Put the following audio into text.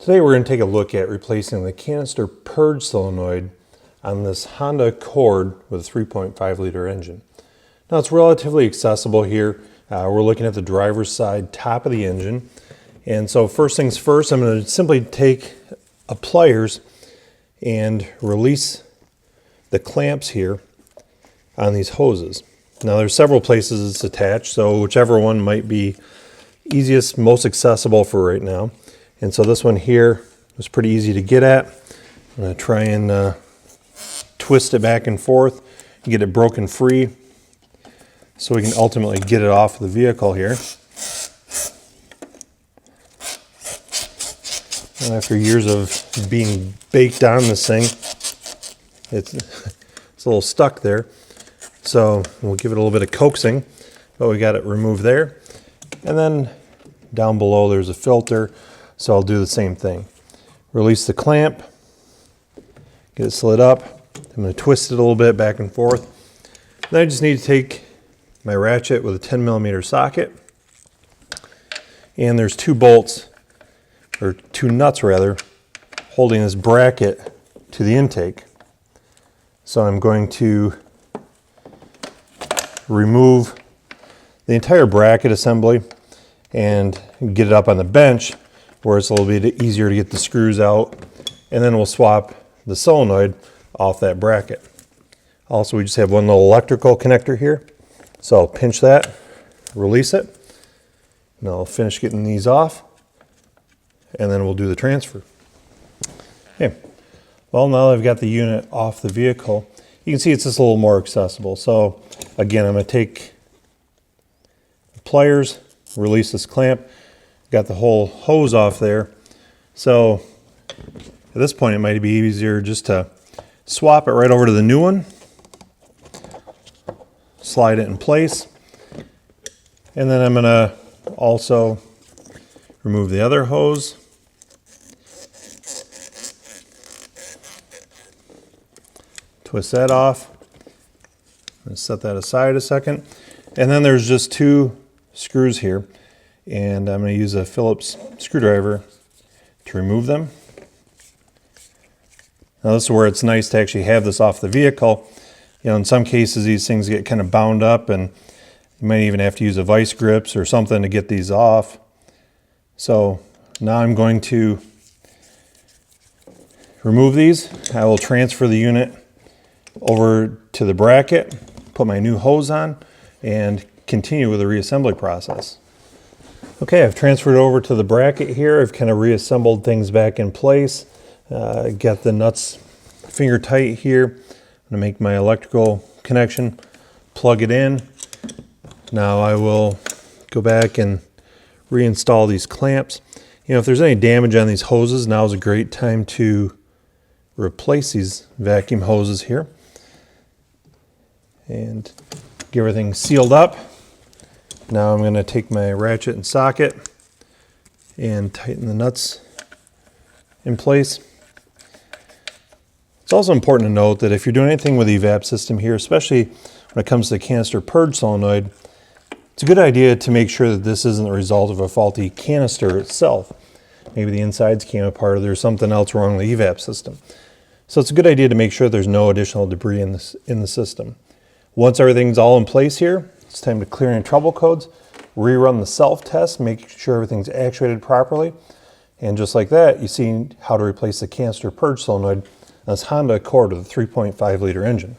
Today we're going to take a look at replacing the canister purge solenoid on this Honda Accord with a 3.5 liter engine. Now it's relatively accessible here. We're looking at the driver's side top of the engine. And so first things first, I'm going to simply take a pliers and release the clamps here on these hoses. Now there's several places it's attached, so whichever one might be easiest, most accessible for right now. And so this one here was pretty easy to get at. I'm going to try and twist it back and forth and get it broken free so we can ultimately get it off the vehicle here. And after years of being baked on this thing, it's a little stuck there. So we'll give it a little bit of coaxing, but we got it removed there. And then down below there's a filter. So I'll do the same thing. Release the clamp, get it slid up. I'm going to twist it a little bit back and forth. Then I just need to take my ratchet with a 10mm socket. And there's two bolts, or two nuts rather, holding this bracket to the intake. So I'm going to remove the entire bracket assembly and get it up on the bench where it's a little bit easier to get the screws out, and then we'll swap the solenoid off that bracket. Also, we just have one little electrical connector here, so I'll pinch that, release it, and I'll finish getting these off, and then we'll do the transfer. Okay, well, now that I've got the unit off the vehicle, you can see it's just a little more accessible. So again, I'm going to take the pliers, release this clamp. Got the whole hose off there. So at this point it might be easier just to swap it right over to the new one, slide it in place, and then I'm going to also remove the other hose, twist that off, and set that aside a second. And then there's just two screws here, and I'm going to use a Phillips screwdriver to remove them. Now this is where it's nice to actually have this off the vehicle. You know, in some cases these things get kind of bound up, and you might even have to use a vice grips or something to get these off. So now I'm going to remove these. I will transfer the unit over to the bracket, put my new hose on, and continue with the reassembly process. Okay, I've transferred over to the bracket here. I've kind of reassembled things back in place. Got the nuts finger tight here. I'm going to make my electrical connection, plug it in. Now I will go back and reinstall these clamps. You know, if there's any damage on these hoses, now is a great time to replace these vacuum hoses here and get everything sealed up. Now I'm going to take my ratchet and socket and tighten the nuts in place. It's also important to note that if you're doing anything with the evap system here, especially when it comes to the canister purge solenoid, it's a good idea to make sure that this isn't the result of a faulty canister itself. Maybe the insides came apart or there's something else wrong with the evap system. So it's a good idea to make sure there's no additional debris in the system. Once everything's all in place here, it's time to clear any trouble codes, rerun the self-test, make sure everything's actuated properly. And just like that, you see how to replace the canister purge solenoid on this Honda Accord with a 3.5 liter engine.